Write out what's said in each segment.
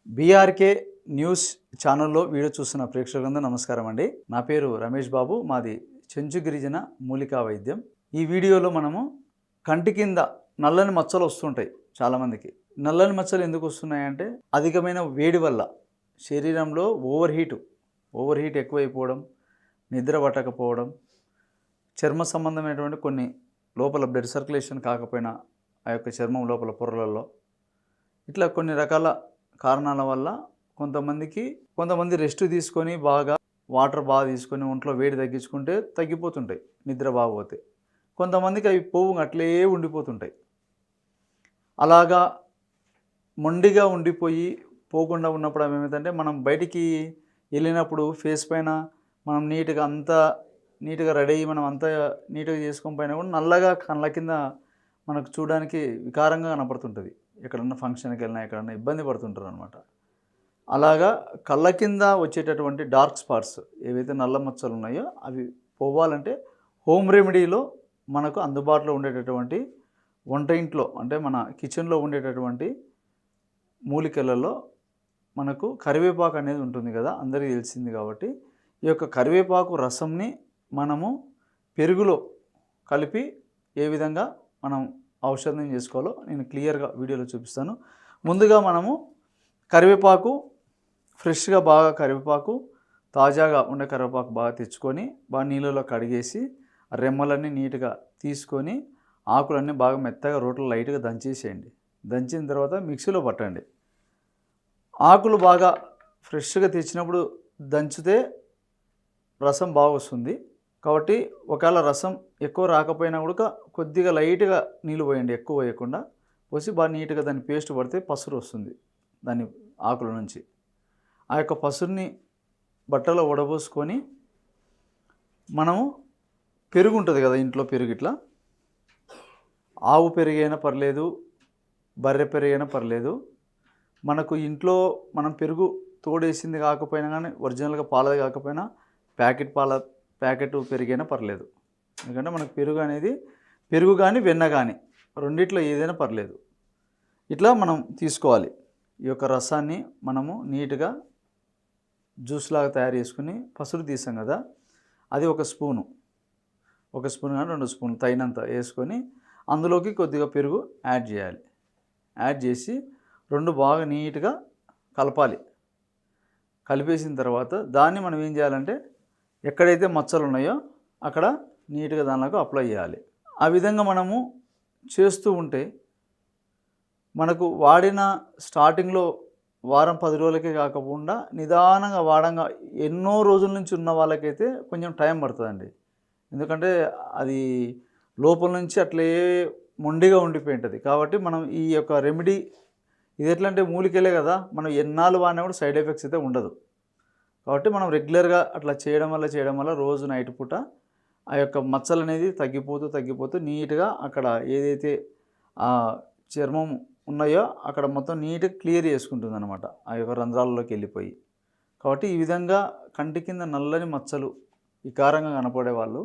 BRK news ఛానల్లో video చూస్తున్న ప్రేక్షకులందరూ నమస్కారం అండి. నా పేరు రమేష్ బాబు. మాది చెంచు గిరిజన మూలికా వైద్యం. ఈ వీడియోలో మనము కంటి కింద నల్లని మచ్చలు వస్తుంటాయి చాలామందికి. నల్లని మచ్చలు ఎందుకు వస్తున్నాయంటే అధికమైన వేడి వల్ల శరీరంలో ఓవర్ హీట్ ఎక్కువైపోవడం, నిద్ర పట్టకపోవడం, చర్మ సంబంధమైనటువంటి కొన్ని లోపల బ్లడ్ సర్క్యులేషన్ కాకపోయినా ఆ యొక్క చర్మం లోపల పొరలలో ఇట్లా కొన్ని రకాల కారణాల వల్ల కొంతమంది రెస్ట్ తీసుకొని వాటర్ బాగా తీసుకొని ఒంట్లో వేడి తగ్గించుకుంటే తగ్గిపోతుంటాయి నిద్ర బాగోతే. కొంతమందికి అవి పోవు అట్లే ఉండిపోతుంటాయి. అలాగా మొండిగా ఉండిపోయి పోకుండా ఉన్నప్పుడు అవి ఏమైందంటే మనం బయటికి వెళ్ళినప్పుడు ఫేస్ పైన మనం నీట్గా రెడీ అయ్యి మనం అంతా నీట్గా చేసుకొని పైన కూడా నల్లగా కళ్ళ కింద మనకు చూడడానికి వికారంగా కనపడుతుంటుంది. ఎక్కడన్నా ఫంక్షన్కి వెళ్ళినా ఎక్కడన్నా ఇబ్బంది పడుతుంటారు అనమాట. అలాగా కళ్ళ కింద వచ్చేటటువంటి డార్క్ స్పాట్స్ ఏవైతే నల్ల మచ్చలు ఉన్నాయో అవి పోవాలంటే హోమ్ రెమెడీలో మనకు అందుబాటులో ఉండేటటువంటి వంట ఇంట్లో అంటే మన కిచెన్లో ఉండేటటువంటి మూలికలలో మనకు కరివేపాకు అనేది ఉంటుంది కదా, అందరికీ తెలిసింది. కాబట్టి ఈ యొక్క కరివేపాకు రసంని మనము పెరుగులో కలిపి ఏ విధంగా మనం ఔషధం చేసుకోవాలో నేను క్లియర్గా వీడియోలో చూపిస్తాను. ముందుగా మనము కరివేపాకు ఫ్రెష్గా కరివేపాకు తాజాగా ఉండే కరివేపాకు బాగా తెచ్చుకొని నీళ్ళలో కడిగేసి రెమ్మలన్నీ నీట్గా తీసుకొని ఆకులన్నీ బాగా మెత్తగా రోట్లో లైట్గా దంచేసేయండి. దంచిన తర్వాత మిక్సీలో పట్టండి. ఆకులు బాగా ఫ్రెష్గా తెచ్చినప్పుడు దంచితే రసం బాగా వస్తుంది. కాబట్టి ఒకవేళ రసం ఎక్కువ రాకపోయినా కూడా కొద్దిగా లైట్గా నీళ్ళు పోయండి, ఎక్కువ పోయకుండా పోసి బాగా నీట్గా దాన్ని పేస్ట్ పడితే పసురు వస్తుంది దాని ఆకుల నుంచి. ఆ యొక్క పసురుని బట్టలో వడబోసుకొని మనము పెరుగు ఉంటుంది కదా ఇంట్లో, పెరుగు ఇట్లా ఆవు పెరుగైనా పర్లేదు, బర్రె పెరుగైనా పర్లేదు. మనకు ఇంట్లో మనం పెరుగు తోడేసింది కాకపోయినా కానీ ఒరిజినల్గా పాలది కాకపోయినా ప్యాకెట్ పెరుగైనా పర్లేదు. ఎందుకంటే మనకు పెరుగు కానీ వెన్న కానీ రెండిట్లో ఏదైనా పర్లేదు. ఇట్లా మనం తీసుకోవాలి. ఈ యొక్క రసాన్ని మనము నీట్గా జ్యూస్ లాగా తయారు చేసుకుని పసురు తీసాం కదా, అది ఒక స్పూన్ కానీ 2 స్పూన్లు తగినంత వేసుకొని అందులోకి కొద్దిగా పెరుగు యాడ్ చేయాలి. యాడ్ చేసి రెండు బాగా నీట్గా కలపాలి. కలిపేసిన తర్వాత దాన్ని మనం ఏం చేయాలంటే ఎక్కడైతే మచ్చలు ఉన్నాయో అక్కడ నీట్గా దానిలోకి అప్లై చేయాలి. ఆ విధంగా మనము చేస్తూ ఉంటే మనకు వాడిన స్టార్టింగ్లో వారం 10 రోజులకే కాకుండా నిదానంగా వాడంగా ఎన్నో రోజుల నుంచి ఉన్న వాళ్ళకైతే కొంచెం టైం పడుతుందండి. ఎందుకంటే అది లోపల నుంచి అట్లే మొండిగా ఉండిపోయి ఉంటుంది. కాబట్టి మనం ఈ యొక్క రెమెడీ ఇది ఎట్లా అంటే మూలికలే కదా, మనం ఎన్నాళ్ళు వాడినా కూడా సైడ్ ఎఫెక్ట్స్ అయితే ఉండదు. కాబట్టి మనం రెగ్యులర్గా అట్లా చేయడం వల్ల రోజు నైట్ పూట ఆ యొక్క మచ్చలు అనేది తగ్గిపోతూ నీట్గా అక్కడ ఏదైతే చర్మం ఉన్నాయో అక్కడ మొత్తం నీట్గా క్లియర్ చేసుకుంటుంది అనమాట, ఆ యొక్క రంధ్రాలలోకి వెళ్ళిపోయి. కాబట్టి ఈ విధంగా కంటి కింద నల్లని మచ్చలు వికారంగా కనపడే వాళ్ళు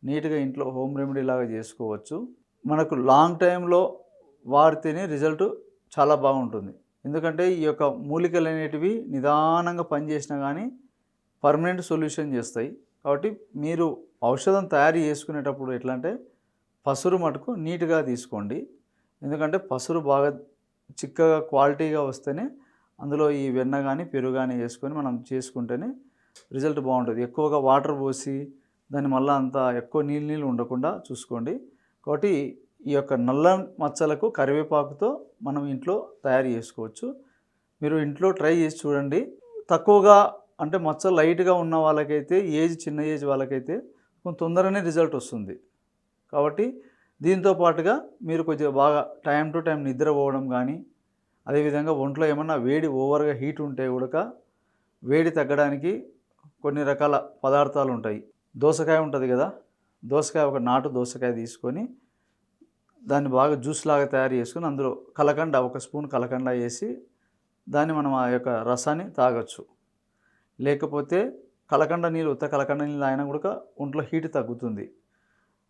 నీట్గా ఇంట్లో హోమ్ రెమెడీ లాగా చేసుకోవచ్చు. మనకు లాంగ్ టైంలో వాడితేనే రిజల్ట్ చాలా బాగుంటుంది. ఎందుకంటే ఈ యొక్క మూలికలు అనేటివి నిదానంగా పనిచేసినా కానీ పర్మనెంట్ సొల్యూషన్ చేస్తాయి. కాబట్టి మీరు ఔషధం తయారు చేసుకునేటప్పుడు ఎట్లా అంటే పసురు మటుకు నీట్గా తీసుకోండి. ఎందుకంటే పసురు బాగా చిక్కగా క్వాలిటీగా వస్తేనే అందులో ఈ వెన్న కానీ పెరుగు కానీ వేసుకొని మనం చేసుకుంటేనే రిజల్ట్ బాగుంటుంది. ఎక్కువగా వాటర్ పోసి దాని మళ్ళీ అంత ఎక్కువ నీళ్ళు ఉండకుండా చూసుకోండి. కాబట్టి ఈ యొక్క నల్ల మచ్చలకు కరివేపాకుతో మనం ఇంట్లో తయారు చేసుకోవచ్చు. మీరు ఇంట్లో ట్రై చేసి చూడండి. తక్కువగా అంటే మచ్చలు లైట్గా ఉన్న వాళ్ళకైతే చిన్న ఏజ్ వాళ్ళకైతే కొంచెం తొందరగానే రిజల్ట్ వస్తుంది. కాబట్టి దీంతో పాటుగా మీరు కొద్దిగా బాగా టైం టు టైం నిద్ర పోవడం కానీ, అదేవిధంగా ఒంట్లో ఏమన్నా వేడి ఓవర్గా హీట్ ఉంటే కూడా వేడి తగ్గడానికి కొన్ని రకాల పదార్థాలు ఉంటాయి. దోసకాయ ఉంటుంది కదా, ఒక నాటు దోసకాయ తీసుకొని దాన్ని బాగా జ్యూస్ లాగా తయారు చేసుకొని అందులో కలకండ 1 స్పూన్ కలకండ వేసి దాన్ని మనం ఆ యొక్క రసాన్ని తాగొచ్చు. లేకపోతే ఉత్త కలకండ నీళ్ళు తాగినా కూడా ఒంట్లో హీట్ తగ్గుతుంది.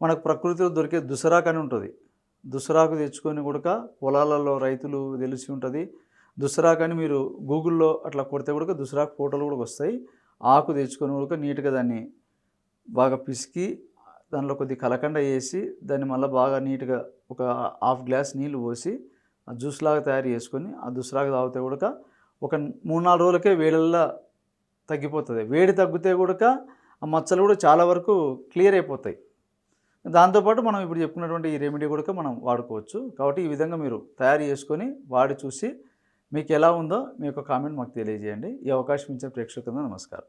మనకు ప్రకృతిలో దొరికే దుసరాకు అని ఉంటుంది. దుసరాకు తెచ్చుకొని కూడా పొలాలలో రైతులు తెలిసి ఉంటుంది, దుసరాకు అని మీరు గూగుల్లో అట్లా కొడితే కూడా దుసరాకు ఫోటోలు కూడా వస్తాయి. ఆకు తెచ్చుకొని కూడా నీట్గా దాన్ని బాగా పిసికి దానిలో కొద్దిగా కలకండ వేసి దాన్ని మళ్ళీ బాగా నీట్గా ఒక హాఫ్ గ్లాస్ నీళ్ళు పోసి ఆ జ్యూస్ లాగా తయారు చేసుకొని ఆ దుసరాకు తాగితే కూడా ఒక 3-4 రోజులకే వేడల్లా తగ్గిపోతుంది. వేడి తగ్గితే కూడా ఆ మచ్చలు కూడా చాలా వరకు క్లియర్ అయిపోతాయి. దాంతోపాటు మనం ఇప్పుడు చెప్పుకున్నటువంటి ఈ రెమెడీ కూడా మనం వాడుకోవచ్చు. కాబట్టి ఈ విధంగా మీరు తయారు చేసుకొని వాడి చూసి మీకు ఎలా ఉందో మీ యొక్క కామెంట్ మాకు తెలియజేయండి. ఈ అవకాశం ఇచ్చిన ప్రేక్షకులకు నమస్కారం.